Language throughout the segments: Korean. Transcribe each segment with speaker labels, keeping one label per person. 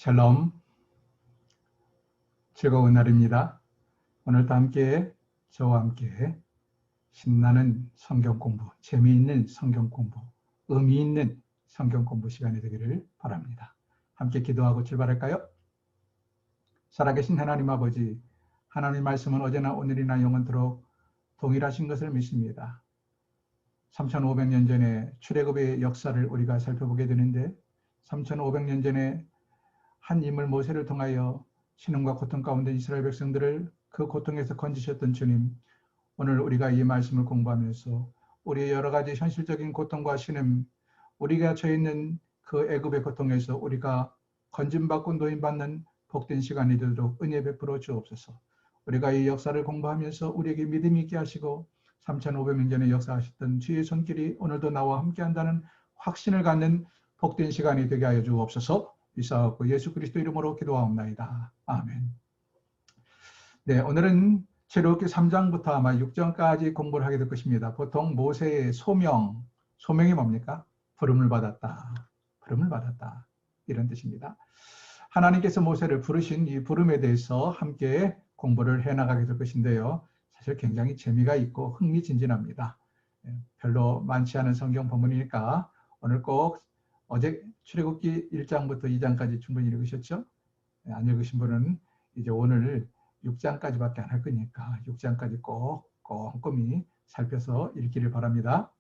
Speaker 1: 샬롬, 즐거운 날입니다. 오늘도 함께 저와 함께 신나는 성경 공부, 재미있는 성경 공부, 의미 있는 성경 공부 시간이 되기를 바랍니다. 함께 기도하고 출발할까요? 살아계신 하나님 아버지, 하나님 말씀은 어제나 오늘이나 영원토록 동일하신 것을 믿습니다. 3500년 전에 출애굽의 역사를 우리가 살펴보게 되는데 3500년 전에 한 인물 모세를 통하여 신음과 고통 가운데 이스라엘 백성들을 그 고통에서 건지셨던 주님, 오늘 우리가 이 말씀을 공부하면서 우리의 여러 가지 현실적인 고통과 신음, 우리가 처해 있는 그 애굽의 고통에서 우리가 건짐받고 노임받는 복된 시간이 되도록 은혜 베풀어 주옵소서. 우리가 이 역사를 공부하면서 우리에게 믿음이 있게 하시고 3500년 전에 역사하셨던 주의 손길이 오늘도 나와 함께한다는 확신을 갖는 복된 시간이 되게 하여 주옵소서. 비싸웠고 예수 그리스도 이름으로 기도하옵나이다. 아멘. 네, 오늘은 출애굽기 3장부터 아마 6장까지 공부를 하게 될 것입니다. 보통 모세의 소명이 뭡니까? 부름을 받았다. 부름을 받았다. 이런 뜻입니다. 하나님께서 모세를 부르신 이 부름에 대해서 함께 공부를 해나가게 될 것인데요. 사실 굉장히 재미가 있고 흥미진진합니다. 별로 많지 않은 성경 본문이니까 오늘 꼭 어제 출애굽기 1장부터 2장까지 충분히 읽으셨죠? 안 읽으신 분은 이제 오늘 6장까지밖에 안 할 거니까 6장까지 꼭 꼼꼼히 살펴서 읽기를 바랍니다.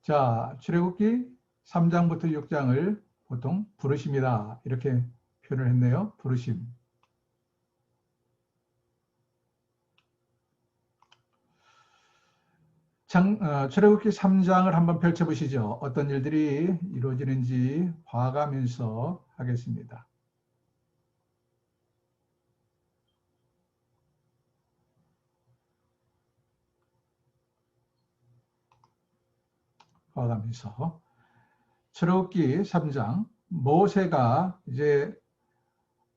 Speaker 1: 자, 출애굽기 3장부터 6장을 보통 부르심이다 이렇게 표현을 했네요. 부르심. 출애굽기 3장을 한번 펼쳐보시죠. 어떤 일들이 이루어지는지 봐가면서 하겠습니다. 봐가면서 출애굽기 3장 모세가 이제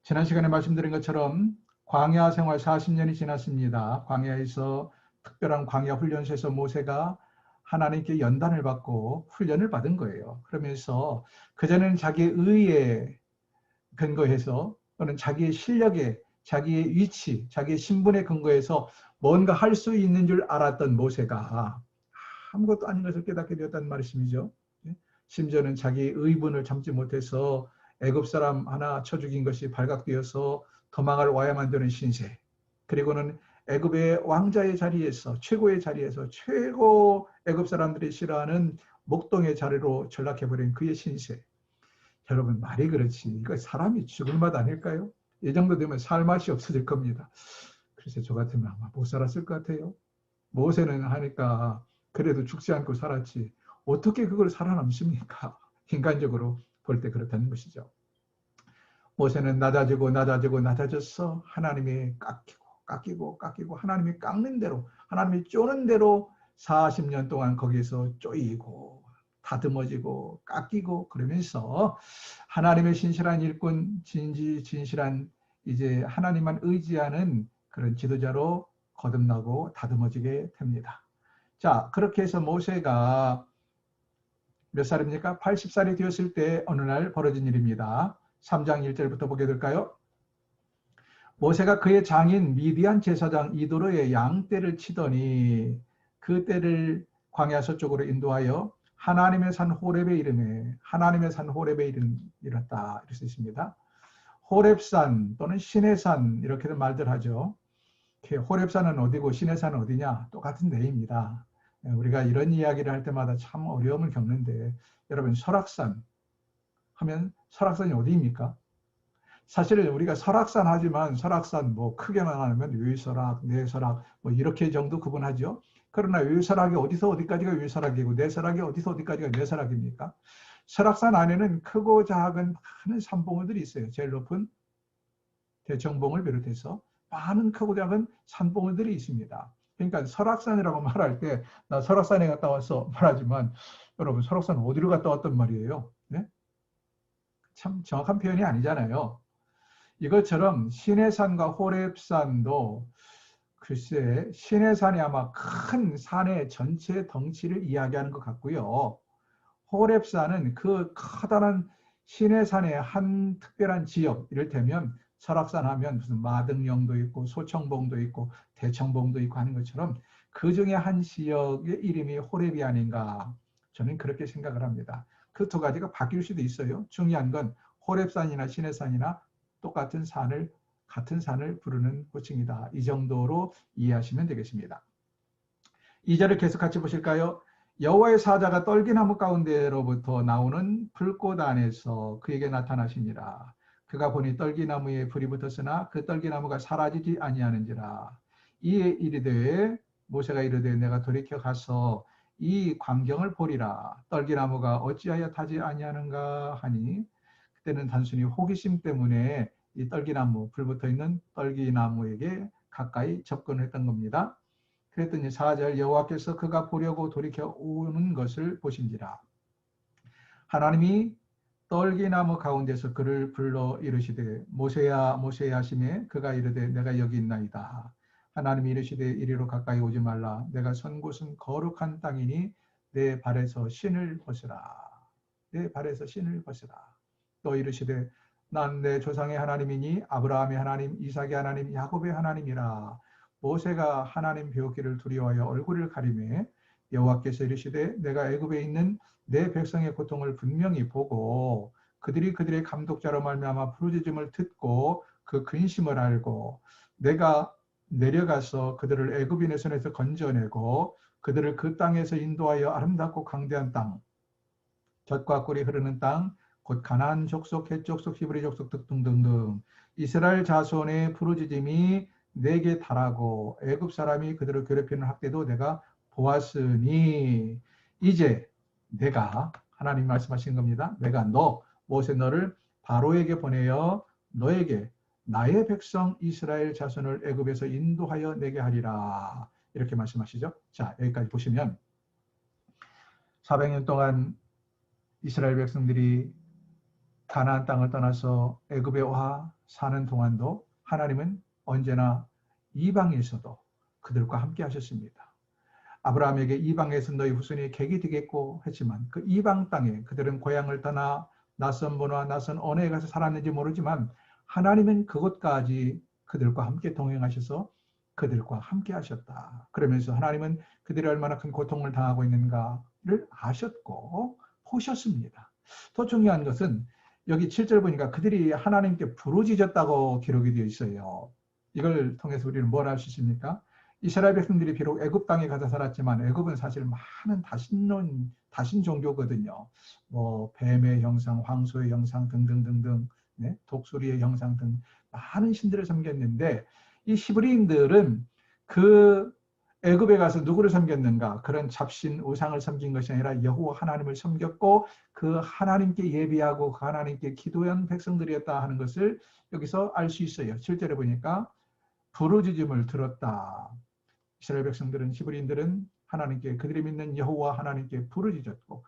Speaker 1: 지난 시간에 말씀드린 것처럼 광야 생활 40년이 지났습니다. 광야에서 특별한 광야 훈련소에서 모세가 하나님께 연단을 받고 훈련을 받은 거예요. 그러면서 그전에는 자기의 의에 근거해서 또는 자기의 실력에 자기의 위치, 자기의 신분에 근거해서 뭔가 할 수 있는 줄 알았던 모세가 아무것도 아닌 것을 깨닫게 되었다는 말씀이죠. 심지어는 자기의 의분을 참지 못해서 애굽 사람 하나 쳐 죽인 것이 발각되어서 도망을 와야 만드는 신세. 그리고는 애굽의 왕자의 자리에서 최고의 자리에서 최고 애굽 사람들이 싫어하는 목동의 자리로 전락해버린 그의 신세. 여러분 말이 그렇지 이거 사람이 죽을 맛 아닐까요? 이 정도 되면 살 맛이 없어질 겁니다. 그래서 저 같으면 아마 못 살았을 것 같아요. 모세는 하니까 그래도 죽지 않고 살았지 어떻게 그걸 살아남습니까? 인간적으로 볼 때 그렇다는 것이죠. 모세는 낮아져서 하나님이 깎이고 하나님이 깎는 대로 하나님이 쪼는 대로 40년 동안 거기서 쪼이고 다듬어지고 깎이고 그러면서 하나님의 신실한 일꾼 진실한 이제 하나님만 의지하는 그런 지도자로 거듭나고 다듬어지게 됩니다. 자, 그렇게 해서 모세가 몇 살입니까? 80살이 되었을 때 어느 날 벌어진 일입니다. 3장 1절부터 보게 될까요? 모세가 그의 장인 미디안 제사장 이도로의 양떼를 치더니 그 떼를 광야 서쪽으로 인도하여 하나님의 산 호렙의 이름에 하나님의 산 호렙의 이름이었다 이럴 수 있습니다. 호렙산 또는 시내산 이렇게도 말들 하죠. 호렙산은 어디고 시내산은 어디냐? 똑같은 데입니다. 우리가 이런 이야기를 할 때마다 참 어려움을 겪는데 여러분 설악산 하면 설악산이 어디입니까? 사실은 우리가 설악산 하지만 설악산 뭐 크게만 하면 위설악, 내설악 뭐 이렇게 정도 구분하죠. 그러나 위설악이 어디서 어디까지가 위설악이고 내설악이 어디서 어디까지가 내설악입니까? 설악산 안에는 크고 작은 많은 산봉우들이 있어요. 제일 높은 대청봉을 비롯해서 많은 크고 작은 산봉우들이 있습니다. 그러니까 설악산이라고 말할 때 나 설악산에 갔다 왔어 말하지만 여러분 설악산 어디로 갔다 왔단 말이에요. 네? 참 정확한 표현이 아니잖아요. 이것처럼 시내산과 호렙산도 글쎄, 시내산이 아마 큰 산의 전체 덩치를 이야기하는 것 같고요. 호렙산은 그 커다란 시내산의 한 특별한 지역, 이를테면 설악산 하면 무슨 마등령도 있고 소청봉도 있고 대청봉도 있고 하는 것처럼 그 중에 한 지역의 이름이 호렙이 아닌가, 저는 그렇게 생각을 합니다. 그 두 가지가 바뀔 수도 있어요. 중요한 건 호렙산이나 시내산이나 똑같은 산을, 같은 산을 부르는 호칭이다. 이 정도로 이해하시면 되겠습니다. 2절을 계속 같이 보실까요? 여호와의 사자가 떨기나무 가운데로부터 나오는 불꽃 안에서 그에게 나타나시니라. 그가 보니 떨기나무에 불이 붙었으나 그 떨기나무가 사라지지 아니하는지라. 이에 이르되, 모세가 이르되, 내가 돌이켜 가서 이 광경을 보리라. 떨기나무가 어찌하여 타지 아니하는가 하니, 그때는 단순히 호기심 때문에 이 떨기나무, 불 붙어 있는 떨기나무에게 가까이 접근했던 겁니다. 그랬더니 4절, 여호와께서 그가 보려고 돌이켜 오는 것을 보신지라. 하나님이 떨기나무 가운데서 그를 불러 이르시되, 모세야 모세야 하시매 그가 이르되, 내가 여기 있나이다. 하나님이 이르시되, 이리로 가까이 오지 말라. 내가 선 곳은 거룩한 땅이니 내 발에서 신을 벗으라. 내 발에서 신을 벗으라. 또 이르시되, 난 내 조상의 하나님이니 아브라함의 하나님, 이삭의 하나님, 야곱의 하나님이라. 모세가 하나님 배우기를 두려워하여 얼굴을 가리매 여호와께서 이르시되, 내가 애굽에 있는 내 백성의 고통을 분명히 보고 그들이 그들의 감독자로 말미암아 부르짖음을 듣고 그 근심을 알고 내가 내려가서 그들을 애굽인의 손에서 건져내고 그들을 그 땅에서 인도하여 아름답고 강대한 땅, 젖과 꿀이 흐르는 땅, 곧 가나안 족속, 헷 족속, 히브리 족속 등등등 이스라엘 자손의 부르짖음이 내게 달하고 애굽 사람이 그들을 괴롭히는 학대도 내가 보았으니 이제 내가, 하나님 말씀하신 겁니다. 내가 모세 너를 바로에게 보내어 너에게 나의 백성 이스라엘 자손을 애굽에서 인도하여 내게 하리라. 이렇게 말씀하시죠. 자, 여기까지 보시면 400년 동안 이스라엘 백성들이 가나안 땅을 떠나서 애굽에 와 사는 동안도 하나님은 언제나 이방에서도 그들과 함께 하셨습니다. 아브라함에게 이방에서 너희 후손이 객이 되겠고 했지만 그 이방 땅에 그들은 고향을 떠나 낯선 문화, 낯선 언어에 가서 살았는지 모르지만 하나님은 그곳까지 그들과 함께 동행하셔서 그들과 함께 하셨다. 그러면서 하나님은 그들이 얼마나 큰 고통을 당하고 있는가를 아셨고 보셨습니다. 더 중요한 것은 여기 7절 보니까 그들이 하나님께 부르짖었다고 기록이 되어 있어요. 이걸 통해서 우리는 뭘 알 수 있습니까? 이스라엘 백성들이 비록 애굽 땅에 가서 살았지만 애굽은 사실 많은 다신 종교거든요. 뭐 뱀의 형상, 황소의 형상 등등등등, 네? 독수리의 형상 등 많은 신들을 섬겼는데 이 히브리인들은 그 애굽에 가서 누구를 섬겼는가? 그런 잡신 우상을 섬긴 것이 아니라 여호와 하나님을 섬겼고 그 하나님께 예비하고 그 하나님께 기도한 백성들이었다 하는 것을 여기서 알 수 있어요. 7절에 보니까 부르짖음을 들었다. 이스라엘 백성들은, 히브리인들은 하나님께, 그들이 믿는 여호와 하나님께 부르짖었고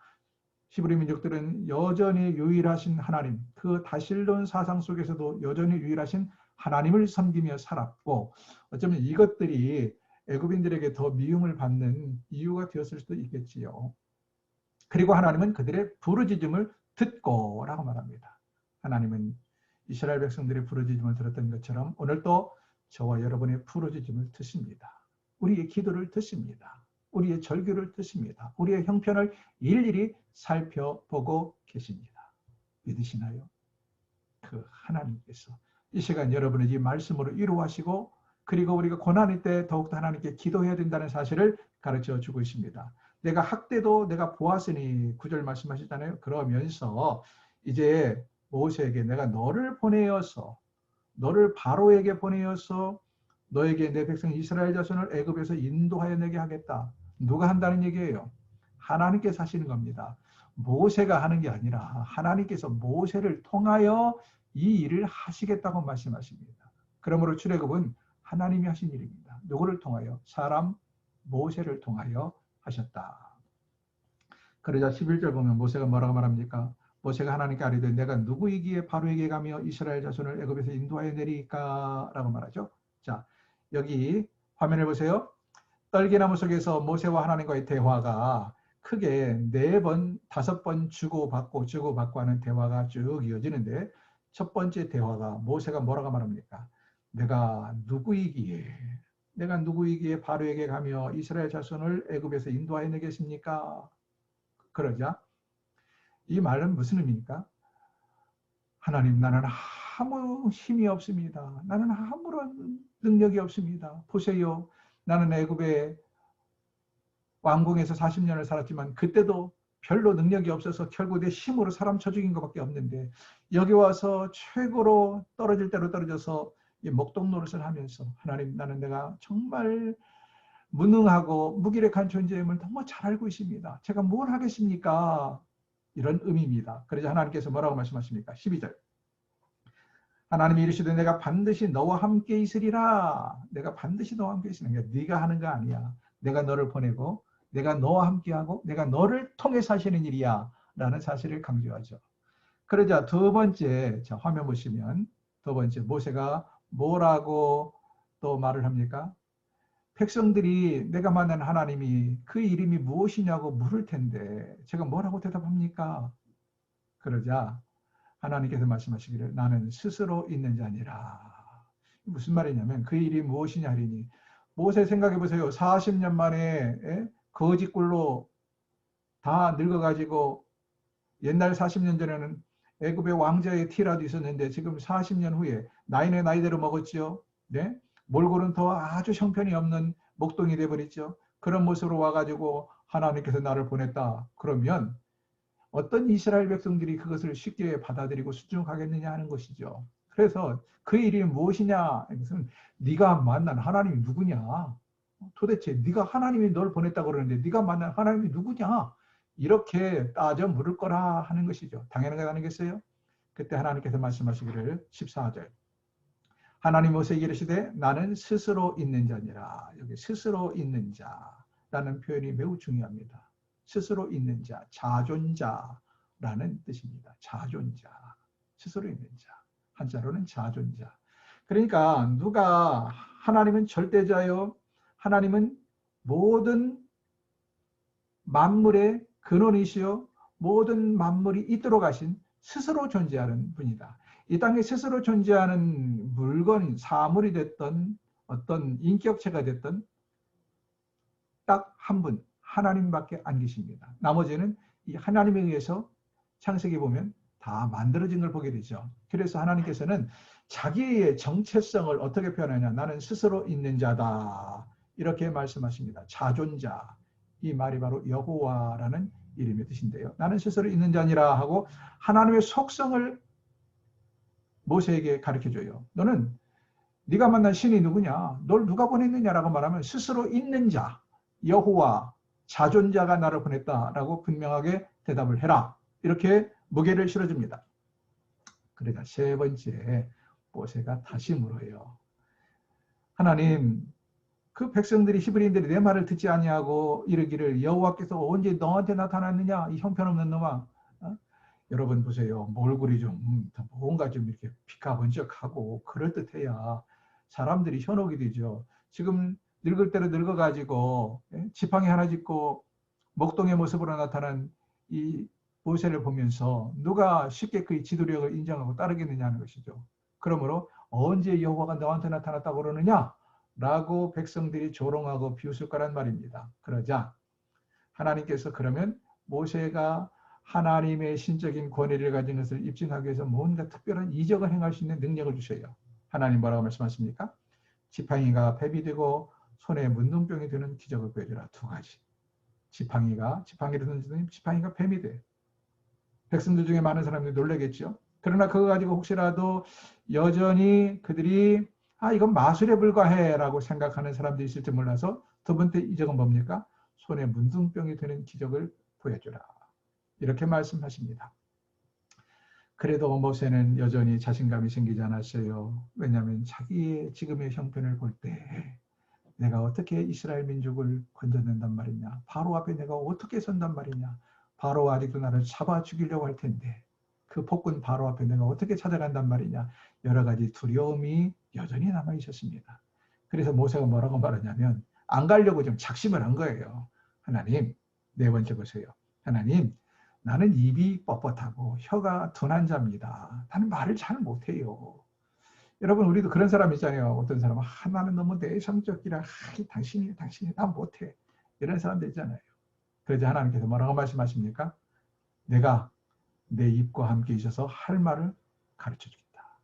Speaker 1: 히브리 민족들은 여전히 유일하신 하나님, 그 다실론 사상 속에서도 여전히 유일하신 하나님을 섬기며 살았고 어쩌면 이것들이 애굽인들에게 더 미움을 받는 이유가 되었을 수도 있겠지요. 그리고 하나님은 그들의 부르짖음을 듣고 라고 말합니다. 하나님은 이스라엘 백성들의 부르짖음을 들었던 것처럼 오늘도 저와 여러분의 부르짖음을 듣습니다. 우리의 기도를 듣습니다. 우리의 절규를 듣습니다. 우리의 형편을 일일이 살펴보고 계십니다. 믿으시나요? 그 하나님께서 이 시간 여러분의 이 말씀으로 위로하시고 그리고 우리가 고난일 때 더욱더 하나님께 기도해야 된다는 사실을 가르쳐 주고 있습니다. 내가 학대도 내가 보았으니 9절 말씀하시잖아요. 그러면서 이제 모세에게 내가 너를 보내어서 너를 바로에게 보내어서 너에게 내 백성 이스라엘 자손을 애굽에서 인도하여 내게 하겠다. 누가 한다는 얘기예요? 하나님께서 하시는 겁니다. 모세가 하는 게 아니라 하나님께서 모세를 통하여 이 일을 하시겠다고 말씀하십니다. 그러므로 출애굽은 하나님이 하신 일입니다. 누구를 통하여? 사람 모세를 통하여 하셨다. 그러자 11절 보면 모세가 뭐라고 말합니까? 모세가 하나님께 아뢰되 내가 누구이기에 바로에게 가며 이스라엘 자손을 애굽에서 인도하여 내리까? 라고 말하죠. 자, 여기 화면을 보세요. 떨기나무 속에서 모세와 하나님과의 대화가 크게 4번, 5번 주고받고 하는 대화가 쭉 이어지는데, 첫 번째 대화가 모세가 뭐라고 말합니까? 내가 누구이기에 바로에게 가며 이스라엘 자손을 애굽에서 인도하여 내겠습니까? 그러자 이 말은 무슨 의미입니까? 하나님, 나는 아무 힘이 없습니다. 나는 아무런 능력이 없습니다. 보세요. 나는 애굽의 왕궁에서 40년을 살았지만 그때도 별로 능력이 없어서 결국 내 힘으로 사람 쳐 죽인 것밖에 없는데, 여기 와서 최고로 떨어질 대로 떨어져서 이 목동 노릇을 하면서, 하나님, 나는 내가 정말 무능하고 무기력한 존재임을 너무 잘 알고 있습니다. 제가 뭘 하겠습니까? 이런 의미입니다. 그러자 하나님께서 뭐라고 말씀하십니까? 12절. 하나님이 이르시되 내가 반드시 너와 함께 있으리라. 내가 반드시 너와 함께 있으리라. 네가 하는 거 아니야. 내가 너를 보내고 내가 너와 함께하고 내가 너를 통해서 하시는 일이야 라는 사실을 강조하죠. 그러자 두 번째, 자, 화면 보시면 두 번째 모세가 뭐라고 또 말을 합니까? 백성들이 내가 만난 하나님이 그 이름이 무엇이냐고 물을 텐데 제가 뭐라고 대답합니까? 그러자 하나님께서 말씀하시기를 나는 스스로 있는 자니라. 무슨 말이냐면 그 일이 무엇이냐 하리니, 모세 생각해 보세요. 40년 만에 거짓골로 다 늙어가지고, 옛날 40년 전에는 애굽의 왕자의 티라도 있었는데 지금 40년 후에 나이는 나이대로 먹었죠. 네? 몰골은 더 아주 형편이 없는 목동이 돼버렸죠. 그런 모습으로 와가지고 하나님께서 나를 보냈다. 그러면 어떤 이스라엘 백성들이 그것을 쉽게 받아들이고 순종하겠느냐 하는 것이죠. 그래서 그 일이 무엇이냐? 이것은 네가 만난 하나님이 누구냐? 도대체 네가 하나님이 널 보냈다고 그러는데 네가 만난 하나님이 누구냐? 이렇게 따져 물을 거라 하는 것이죠. 당연한 거 아니겠어요? 그때 하나님께서 말씀하시기를 14절. 하나님 모세에게 이르시되 나는 스스로 있는 자니라. 여기 스스로 있는 자라는 표현이 매우 중요합니다. 스스로 있는 자, 자존자라는 뜻입니다. 자존자, 스스로 있는 자. 한자로는 자존자. 그러니까 누가, 하나님은 절대자요. 하나님은 모든 만물의 근원이시요. 모든 만물이 있도록 하신 스스로 존재하는 분이다. 이 땅에 스스로 존재하는 물건, 사물이 됐던 어떤 인격체가 됐던 딱 한 분, 하나님밖에 안 계십니다. 나머지는 이 하나님에 의해서 창세기 보면 다 만들어진 걸 보게 되죠. 그래서 하나님께서는 자기의 정체성을 어떻게 표현하냐? 나는 스스로 있는 자다. 이렇게 말씀하십니다. 자존자. 이 말이 바로 여호와라는 이름의 뜻인데요. 나는 스스로 있는 자니라 하고 하나님의 속성을 모세에게 가르쳐줘요. 너는 네가 만난 신이 누구냐? 널 누가 보냈느냐라고 말하면 스스로 있는 자, 여호와, 자존자가 나를 보냈다라고 분명하게 대답을 해라. 이렇게 무게를 실어줍니다. 그러자 세 번째, 모세가 다시 물어요. 하나님, 그 백성들이, 히브리인들이 내 말을 듣지 아니하고 이르기를 여호와께서 언제 너한테 나타났느냐? 이 형편없는 놈아. 여러분 보세요. 몰골이 좀 뭔가 좀 이렇게 비카번쩍하고 그럴듯해야 사람들이 현혹이 되죠. 지금 늙을 대로 늙어가지고 지팡이 하나 짚고 목동의 모습으로 나타난 이 모세를 보면서 누가 쉽게 그의 지도력을 인정하고 따르겠느냐 하는 것이죠. 그러므로 언제 여호와가 너한테 나타났다고 그러느냐? 라고 백성들이 조롱하고 비웃을 거란 말입니다. 그러자 하나님께서 그러면 모세가 하나님의 신적인 권위를 가진 것을 입증하기 위해서 뭔가 특별한 이적을 행할 수 있는 능력을 주셔요. 하나님 뭐라고 말씀하십니까? 지팡이가 뱀이 되고 손에 문둥병이 되는 기적을 보여주라. 두 가지. 지팡이를 던지더니 지팡이가 뱀이 돼. 백성들 중에 많은 사람들이 놀라겠죠. 그러나 그거 가지고 혹시라도 여전히 그들이 이건 마술에 불과해 라고 생각하는 사람들이 있을지 몰라서 두 번째 이적은 뭡니까? 손에 문둥병이 되는 기적을 보여주라. 이렇게 말씀하십니다. 그래도 모세는 여전히 자신감이 생기지 않았어요. 왜냐하면 자기의 지금의 형편을 볼 때 내가 어떻게 이스라엘 민족을 건져낸단 말이냐. 바로 앞에 내가 어떻게 선단 말이냐. 바로 아직도 나를 잡아 죽이려고 할 텐데 그 폭군 바로 앞에 내가 어떻게 찾아간단 말이냐. 여러 가지 두려움이 여전히 남아 있었습니다. 그래서 모세가 뭐라고 말하냐면 안 가려고 좀 작심을 한 거예요. 하나님, 네 번째 보세요. 하나님, 나는 입이 뻣뻣하고 혀가 둔한 자입니다. 나는 말을 잘 못해요. 여러분, 우리도 그런 사람 있잖아요. 어떤 사람은 나는 너무 내성적이라 당신이 나 못해. 이런 사람들 있잖아요. 그러자 하나님께서 뭐라고 말씀하십니까? 내가 내 입과 함께 있어서 할 말을 가르쳐 주겠다.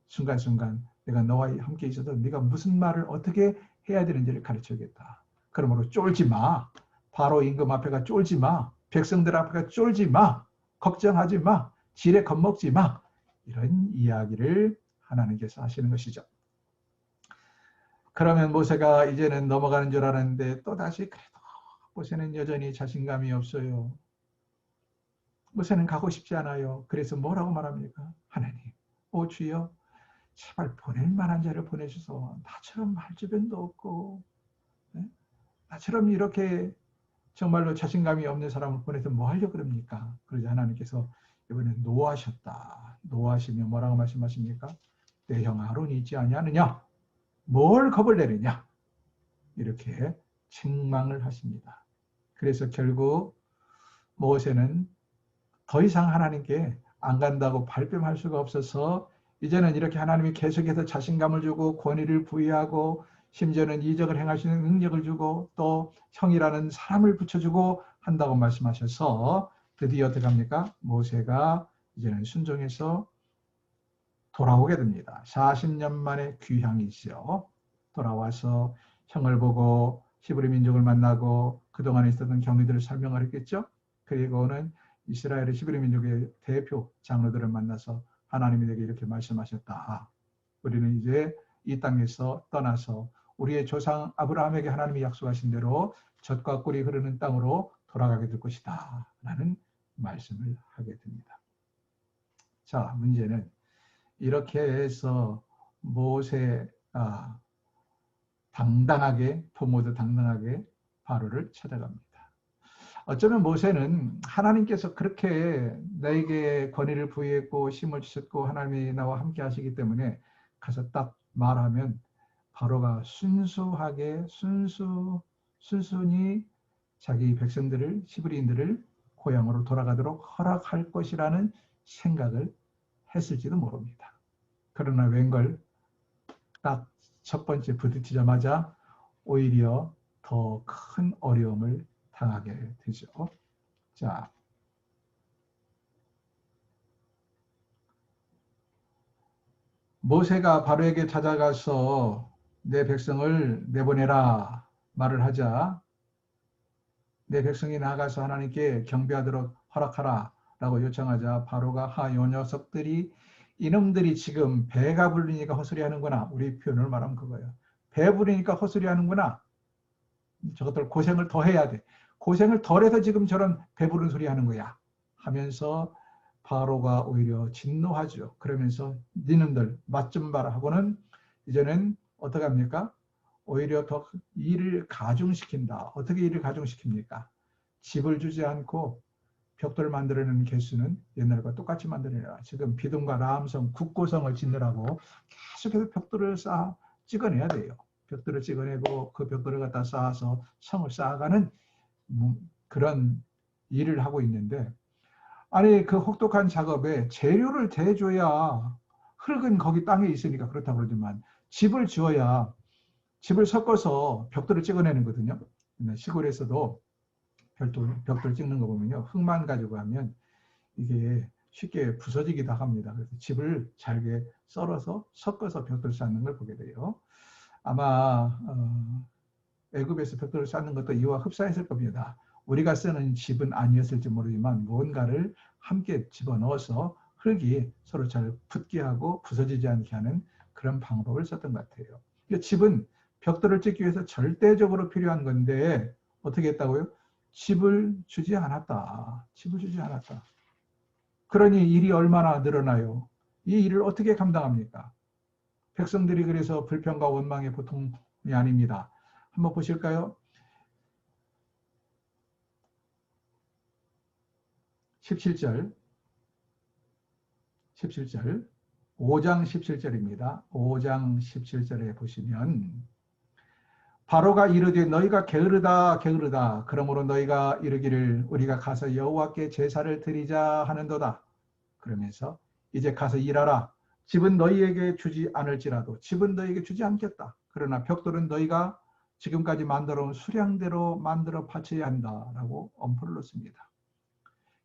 Speaker 1: 순간순간 내가 너와 함께 있어서 네가 무슨 말을 어떻게 해야 되는지를 가르쳐 주겠다. 그러므로 쫄지 마. 바로 임금 앞에가 쫄지 마. 백성들 앞에가 쫄지 마. 걱정하지 마. 지레 겁먹지 마. 이런 이야기를 하나님께서 하시는 것이죠. 그러면 모세가 이제는 넘어가는 줄 알았는데 또다시 그래도 모세는 여전히 자신감이 없어요. 모세는 가고 싶지 않아요. 그래서 뭐라고 말합니까? 하나님, 오 주여, 제발 보낼 만한 자를 보내셔서 나처럼 말주변도 없고 나처럼 이렇게 정말로 자신감이 없는 사람을 보내서 뭐 하려고 그럽니까? 그러자 하나님께서 이번에 노하셨다. 노하시면 뭐라고 말씀하십니까? 내 형 아론이 있지 아니하느냐? 뭘 겁을 내느냐? 이렇게 책망을 하십니다. 그래서 결국 모세는 더 이상 하나님께 안 간다고 발뺌할 수가 없어서 이제는 이렇게 하나님이 계속해서 자신감을 주고 권위를 부여하고 심지어는 이적을 행할 수 있는 능력을 주고 또 형이라는 사람을 붙여주고 한다고 말씀하셔서 드디어 어떻게 합니까? 모세가 이제는 순종해서 돌아오게 됩니다. 40년 만에 귀향이죠. 돌아와서 형을 보고 히브리 민족을 만나고 그동안에 있었던 경위들을 설명을 했겠죠. 그리고는 이스라엘의 히브리 민족의 대표 장로들을 만나서 하나님이 내게 이렇게 말씀하셨다. 우리는 이제 이 땅에서 떠나서 우리의 조상 아브라함에게 하나님이 약속하신 대로 젖과 꿀이 흐르는 땅으로 돌아가게 될 것이다. 라는 말씀을 하게 됩니다. 자, 문제는 이렇게 해서 모세가 당당하게, 부모도 당당하게 바로를 찾아갑니다. 어쩌면 모세는 하나님께서 그렇게 나에게 권위를 부여했고 힘을 주셨고 하나님이 나와 함께 하시기 때문에 가서 딱 말하면 바로가 순수하게 순순히 자기 백성들을 히브리인들을 고향으로 돌아가도록 허락할 것이라는 생각을 했을지도 모릅니다. 그러나 웬걸 딱 첫 번째 부딪히자마자 오히려 더 큰 어려움을 당하게 되죠. 자, 모세가 바로에게 찾아가서 내 백성을 내보내라 말을 하자 내 백성이 나가서 하나님께 경배하도록 허락하라 라고 요청하자 바로가 요 녀석들이 이놈들이 지금 배가 부르니까 헛소리 하는구나. 우리 표현을 말하면 그거예요. 배 부르니까 헛소리 하는구나. 저것들 고생을 더 해야 돼. 고생을 덜 해서 지금 저런 배부른 소리 하는 거야. 하면서 바로가 오히려 진노하죠. 그러면서 니놈들 맛 좀 봐라 하고는 이제는 어떻게 합니까? 오히려 더 일을 가중시킨다. 어떻게 일을 가중시킵니까? 집을 주지 않고 벽돌을 만들어내는 개수는 옛날과 똑같이 만들어내라. 지금 비둥과 라함성, 국고성을 짓느라고 계속해서 벽돌을 찍어내야 돼요. 벽돌을 찍어내고 그 벽돌을 갖다 쌓아서 성을 쌓아가는 그런 일을 하고 있는데 아니 그 혹독한 작업에 재료를 대줘야 흙은 거기 땅에 있으니까 그렇다고 그러지만 집을 지어야 집을 섞어서 벽돌을 찍어내는 거거든요. 시골에서도 벽돌 찍는 거 보면요. 흙만 가지고 하면 이게 쉽게 부서지기도 합니다. 그래서 집을 잘게 썰어서 섞어서 벽돌 쌓는 걸 보게 돼요. 아마 애굽에서 벽돌을 쌓는 것도 이와 흡사했을 겁니다. 우리가 쓰는 집은 아니었을지 모르지만 무언가를 함께 집어넣어서 흙이 서로 잘 붙게 하고 부서지지 않게 하는 그런 방법을 썼던 것 같아요. 집은 벽돌을 찍기 위해서 절대적으로 필요한 건데 어떻게 했다고요? 집을 주지 않았다. 집을 주지 않았다. 그러니 일이 얼마나 늘어나요? 이 일을 어떻게 감당합니까? 백성들이 그래서 불평과 원망이 보통이 아닙니다. 한번 보실까요? 17절 5장 17절입니다. 5장 17절에 보시면 바로가 이르되 너희가 게으르다 게으르다. 그러므로 너희가 이르기를 우리가 가서 여호와께 제사를 드리자 하는도다. 그러면서 이제 가서 일하라. 집은 너희에게 주지 않을지라도 집은 너희에게 주지 않겠다. 그러나 벽돌은 너희가 지금까지 만들어 온 수량대로 만들어 바쳐야 한다라고 엄포를 놓습니다.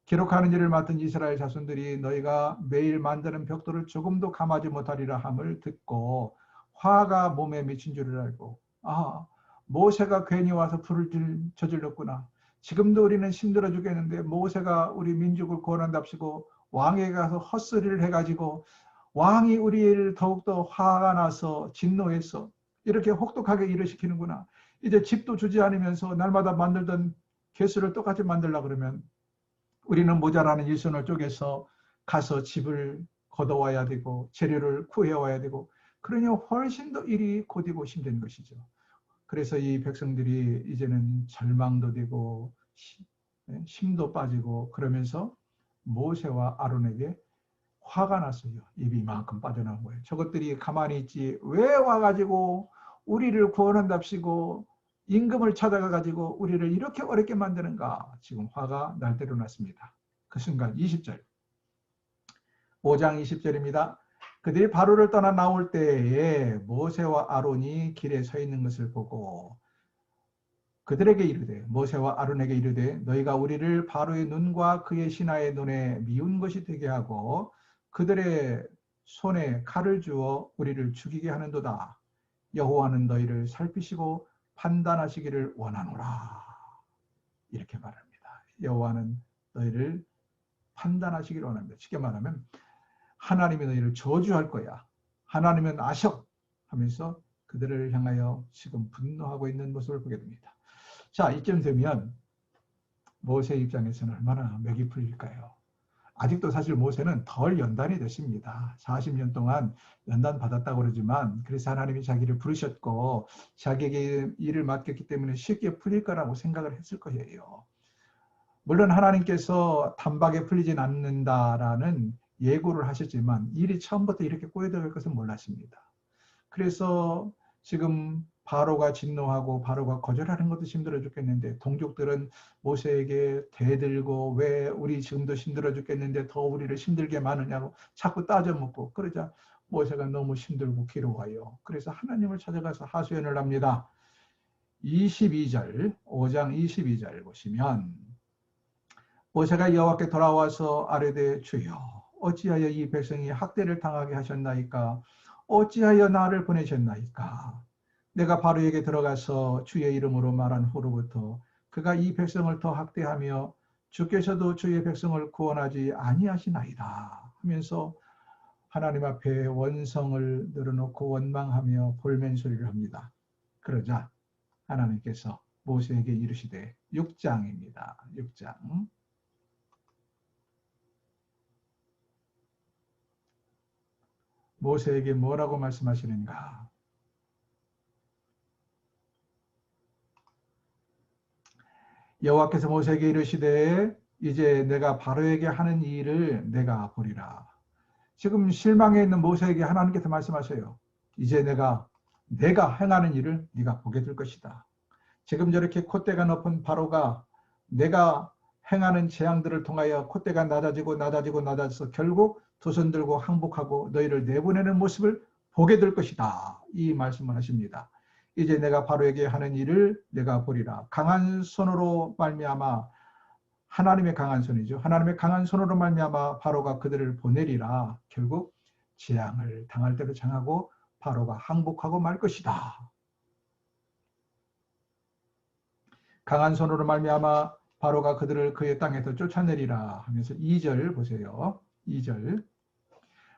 Speaker 1: 기록하는 일을 맡은 이스라엘 자손들이 너희가 매일 만드는 벽돌을 조금도 감하지 못하리라 함을 듣고 화가 몸에 미친 줄을 알고 모세가 괜히 와서 불을 저질렀구나. 지금도 우리는 힘들어 죽겠는데 모세가 우리 민족을 구원한답시고 왕에게 가서 헛소리를 해가지고 왕이 우리를 더욱더 화가 나서 진노해서 이렇게 혹독하게 일을 시키는구나. 이제 집도 주지 않으면서 날마다 만들던 개수를 똑같이 만들려고 그러면 우리는 모자라는 일손을 쪼개서 가서 집을 걷어와야 되고 재료를 구해와야 되고 그러니 훨씬 더 일이 고되고 힘든 것이죠. 그래서 이 백성들이 이제는 절망도 되고 힘도 빠지고 그러면서 모세와 아론에게 화가 났어요. 입이 이만큼 빠져나온 거예요. 저것들이 가만히 있지 왜 와가지고 우리를 구원한답시고 임금을 찾아가가지고 우리를 이렇게 어렵게 만드는가. 지금 화가 날 대로 났습니다. 그 순간 20절 5장 20절입니다. 그들이 바로를 떠나 나올 때에 모세와 아론이 길에 서 있는 것을 보고 그들에게 이르되 모세와 아론에게 이르되 너희가 우리를 바로의 눈과 그의 신하의 눈에 미운 것이 되게 하고 그들의 손에 칼을 주어 우리를 죽이게 하는도다. 여호와는 너희를 살피시고 판단하시기를 원하노라. 이렇게 말합니다. 여호와는 너희를 판단하시기를 원합니다. 쉽게 말하면 하나님이 너희를 저주할 거야. 하나님은 아셔 하면서 그들을 향하여 지금 분노하고 있는 모습을 보게 됩니다. 자, 이쯤 되면 모세 입장에서는 얼마나 맥이 풀릴까요? 아직도 사실 모세는 덜 연단이 됐습니다. 40년 동안 연단 받았다고 그러지만 그래서 하나님이 자기를 부르셨고 자기에게 일을 맡겼기 때문에 쉽게 풀릴 거라고 생각을 했을 거예요. 물론 하나님께서 단박에 풀리진 않는다라는 예고를 하셨지만 일이 처음부터 이렇게 꼬여들어갈 것은 몰랐습니다. 그래서 지금 바로가 진노하고 바로가 거절하는 것도 힘들어 죽겠는데 동족들은 모세에게 대들고 왜 우리 지금도 힘들어 죽겠는데 더 우리를 힘들게 마느냐고 자꾸 따져묻고 그러자 모세가 너무 힘들고 괴로워요. 그래서 하나님을 찾아가서 하소연을 합니다. 22절 5장 22절 보시면 모세가 여호와께 돌아와서 아뢰되 주여 어찌하여 이 백성이 학대를 당하게 하셨나이까 어찌하여 나를 보내셨나이까 내가 바로에게 들어가서 주의 이름으로 말한 후로부터 그가 이 백성을 더 학대하며 주께서도 주의 백성을 구원하지 아니하시나이다 하면서 하나님 앞에 원성을 늘어놓고 원망하며 볼멘소리를 합니다. 그러자 하나님께서 모세에게 이르시되 6장입니다. 6장 모세에게 뭐라고 말씀하시는가? 여호와께서 모세에게 이르시되 이제 내가 바로에게 하는 일을 내가 보리라. 지금 실망해 있는 모세에게 하나님께서 말씀하셔요. 이제 내가 행하는 일을 네가 보게 될 것이다. 지금 저렇게 콧대가 높은 바로가 내가 행하는 재앙들을 통하여 콧대가 낮아져서 결국 두 손 들고 항복하고 너희를 내보내는 모습을 보게 될 것이다. 이 말씀을 하십니다. 이제 내가 바로에게 하는 일을 내가 보리라. 강한 손으로 말미암아 하나님의 강한 손이죠. 하나님의 강한 손으로 말미암아 바로가 그들을 보내리라. 결국 재앙을 당할 대로 당하고 바로가 항복하고 말 것이다. 강한 손으로 말미암아 바로가 그들을 그의 땅에서 쫓아내리라 하면서 2절 보세요. 2절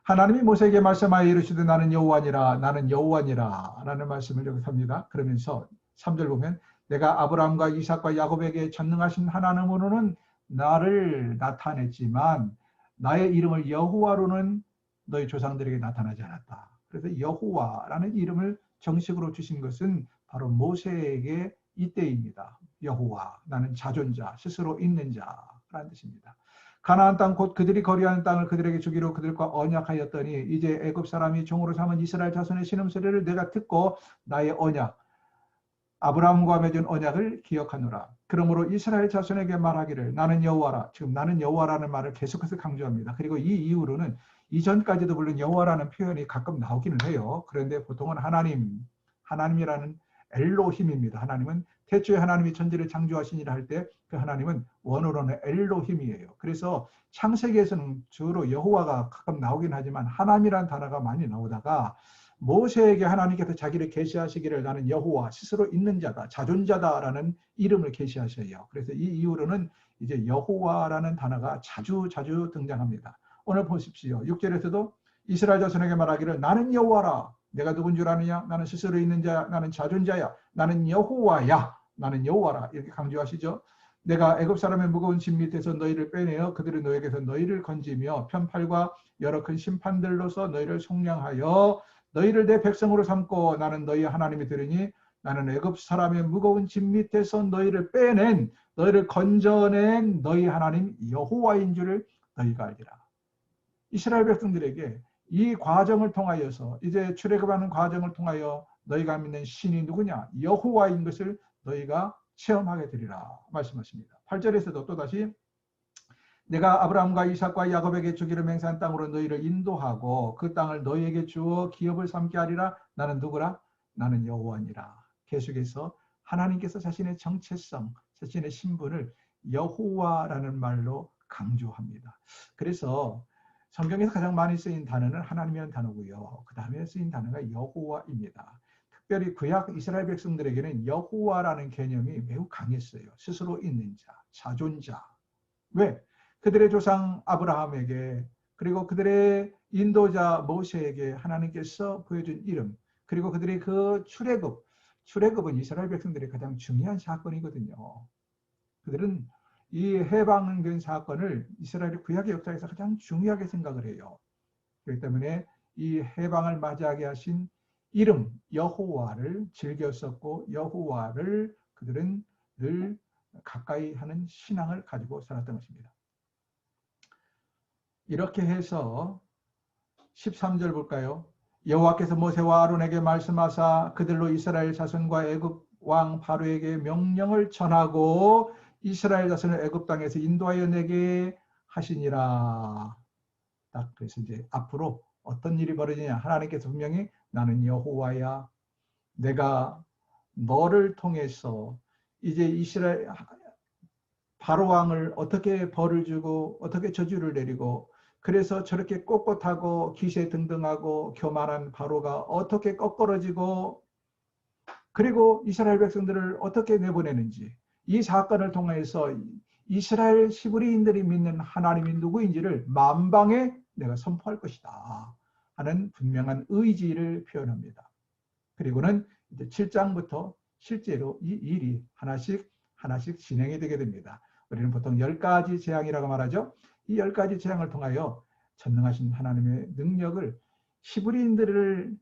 Speaker 1: 하나님이 모세에게 말씀하여 이르시되 나는 여호와니라 라는 말씀을 여기서 합니다. 그러면서 3절 보면 내가 아브라함과 이삭과 야곱에게 전능하신 하나님으로는 나를 나타냈지만 나의 이름을 여호와로는 너희 조상들에게 나타나지 않았다. 그래서 여호와라는 이름을 정식으로 주신 것은 바로 모세에게 이때입니다. 여호와, 나는 자존자, 스스로 있는 자라는 뜻입니다. 가나안 땅 곧 그들이 거류하는 땅을 그들에게 주기로 그들과 언약하였더니 이제 애굽 사람이 종으로 삼은 이스라엘 자손의 신음소리를 내가 듣고 나의 언약 아브라함과 맺은 언약을 기억하노라. 그러므로 이스라엘 자손에게 말하기를 나는 여호와라. 지금 나는 여호와라는 말을 계속해서 강조합니다. 그리고 이 이후로는 이전까지도 물론 여호와라는 표현이 가끔 나오기는 해요. 그런데 보통은 하나님이라는 엘로힘입니다. 하나님은 태초에 하나님이 천지를 창조하시니라 할 때 그 하나님은 원어로는 엘로힘이에요. 그래서 창세기에서는 주로 여호와가 가끔 나오긴 하지만 하나님이라는 단어가 많이 나오다가 모세에게 하나님께서 자기를 계시하시기를 나는 여호와 스스로 있는 자다, 자존자다라는 이름을 계시하셔요. 그래서 이 이후로는 이제 여호와라는 단어가 자주 등장합니다. 오늘 보십시오. 6절에서도 이스라엘 자손에게 말하기를 나는 여호와라. 내가 누군 줄 아느냐? 나는 스스로 있는 자야. 나는 자존자야. 나는 여호와야. 나는 여호와라. 이렇게 강조하시죠. 내가 애굽 사람의 무거운 짐 밑에서 너희를 빼내어 그들의 노예에게서 너희를 건지며 편팔과 여러 큰 심판들로서 너희를 속량하여 너희를 내 백성으로 삼고 나는 너희 하나님이 되리니 나는 애굽 사람의 무거운 짐 밑에서 너희를 빼낸 너희를 건져낸 너희 하나님 여호와인 줄을 너희가 알리라. 이스라엘 백성들에게 이 과정을 통하여서 이제 출애굽하는 과정을 통하여 너희가 믿는 신이 누구냐? 여호와인 것을 너희가 체험하게 되리라 말씀하십니다. 8절에서도 또다시 내가 아브라함과 이삭과 야곱에게 주기로 맹세한 땅으로 너희를 인도하고 그 땅을 너희에게 주어 기업을 삼게 하리라. 나는 누구라? 나는 여호와니라. 계속해서 하나님께서 자신의 정체성, 자신의 신분을 여호와라는 말로 강조합니다. 그래서 성경에서 가장 많이 쓰인 단어는 하나님이라는 단어고요. 그 다음에 쓰인 단어가 여호와입니다. 특별히 구약 이스라엘 백성들에게는 여호와라는 개념이 매우 강했어요. 스스로 있는 자, 자존자. 왜? 그들의 조상 아브라함에게 그리고 그들의 인도자 모세에게 하나님께서 보여준 이름 그리고 그들의 그 출애굽은 이스라엘 백성들의 가장 중요한 사건이거든요. 그들은 이 해방된 사건을 이스라엘 구약의 역사에서 가장 중요하게 생각을 해요. 그렇기 때문에 이 해방을 맞이하게 하신 이름 여호와를 즐겼었고 여호와를 그들은 늘 가까이 하는 신앙을 가지고 살았던 것입니다. 이렇게 해서 13절 볼까요? 여호와께서 모세와 아론에게 말씀하사 그들로 이스라엘 자손과 애굽 왕 바로에게 명령을 전하고 이스라엘 자손을 애굽 땅에서 인도하여 내게 하시니라. 딱 그래서 이제 앞으로 어떤 일이 벌어지냐? 하나님께서 분명히 나는 여호와야. 내가 너를 통해서 이제 이스라엘 바로 왕을 어떻게 벌을 주고 어떻게 저주를 내리고 그래서 저렇게 꼿꼿하고 기세등등하고 교만한 바로가 어떻게 꺾어지고 그리고 이스라엘 백성들을 어떻게 내보내는지 이 사건을 통해서 이스라엘 시브리인들이 믿는 하나님이 누구인지를 만방에 내가 선포할 것이다 하는 분명한 의지를 표현합니다. 그리고는 이제 7장부터 실제로 이 일이 하나씩 진행이 되게 됩니다. 우리는 보통 10가지 재앙이라고 말하죠. 이 10가지 재앙을 통하여 전능하신 하나님의 능력을 히브리인들은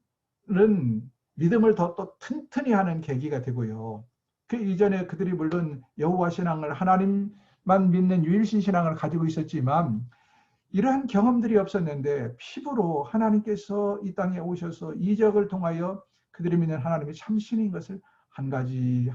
Speaker 1: 믿음을 더 또 튼튼히 하는 계기가 되고요. 그 이전에 그들이 물론 여호와 신앙을 하나님만 믿는 유일신 신앙을 가지고 있었지만 이러한 경험들이 없었는데 피부로 하나님께서 이 땅에 오셔서 이적을 통하여 그들이 믿는 하나님이 참신인 것을 한 가지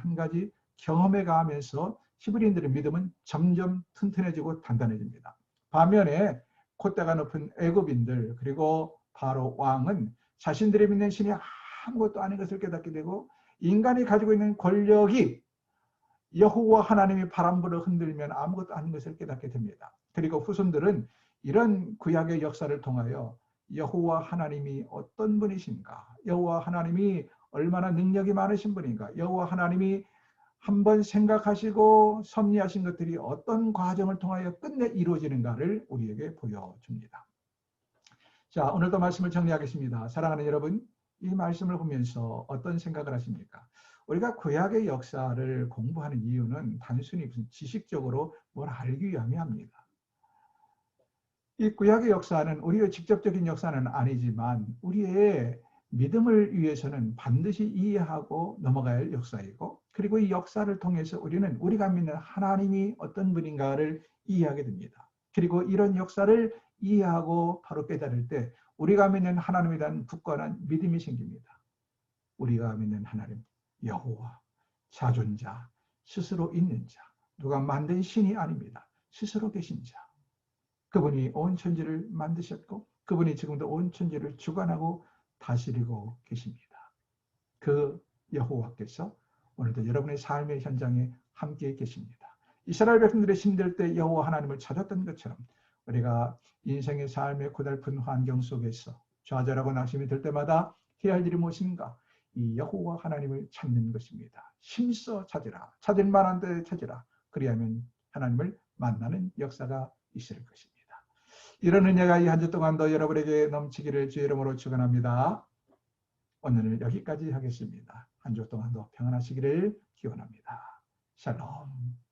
Speaker 1: 경험해 가면서 히브리인들의 믿음은 점점 튼튼해지고 단단해집니다. 반면에 콧대가 높은 애굽인들 그리고 바로 왕은 자신들이 믿는 신이 아무것도 아닌 것을 깨닫게 되고 인간이 가지고 있는 권력이 여호와 하나님이 바람 불어 흔들면 아무것도 아닌 것을 깨닫게 됩니다. 그리고 후손들은 이런 구약의 역사를 통하여 여호와 하나님이 어떤 분이신가, 여호와 하나님이 얼마나 능력이 많으신 분인가, 여호와 하나님이 한번 생각하시고 섭리하신 것들이 어떤 과정을 통하여 끝내 이루어지는가를 우리에게 보여줍니다. 자, 오늘도 말씀을 정리하겠습니다. 사랑하는 여러분, 이 말씀을 보면서 어떤 생각을 하십니까? 우리가 구약의 역사를 공부하는 이유는 단순히 무슨 지식적으로 뭘 알기 위함입니다. 이 구약의 역사는 우리의 직접적인 역사는 아니지만 우리의 믿음을 위해서는 반드시 이해하고 넘어가야 할 역사이고 그리고 이 역사를 통해서 우리는 우리가 믿는 하나님이 어떤 분인가를 이해하게 됩니다. 그리고 이런 역사를 이해하고 바로 깨달을 때 우리가 믿는 하나님에 대한 굳건한 믿음이 생깁니다. 우리가 믿는 하나님 여호와 사존자, 스스로 있는 자, 누가 만든 신이 아닙니다. 스스로 계신 자. 그분이 온 천지를 만드셨고 그분이 지금도 온 천지를 주관하고 다스리고 계십니다. 그 여호와께서 오늘도 여러분의 삶의 현장에 함께 계십니다. 이스라엘 백성들의 힘들 때 여호와 하나님을 찾았던 것처럼 우리가 인생의 삶의 고달픈 환경 속에서 좌절하고 낙심이 들 때마다 해야 할 일이 무엇인가? 이 여호와 하나님을 찾는 것입니다. 힘써 찾으라. 찾을 만한 데 찾으라. 그리하면 하나님을 만나는 역사가 있을 것입니다. 이런 은혜가 이 한 주 동안도 여러분에게 넘치기를 주의 이름으로 축원합니다. 오늘은 여기까지 하겠습니다. 한 주 동안도 평안하시기를 기원합니다. 샬롬.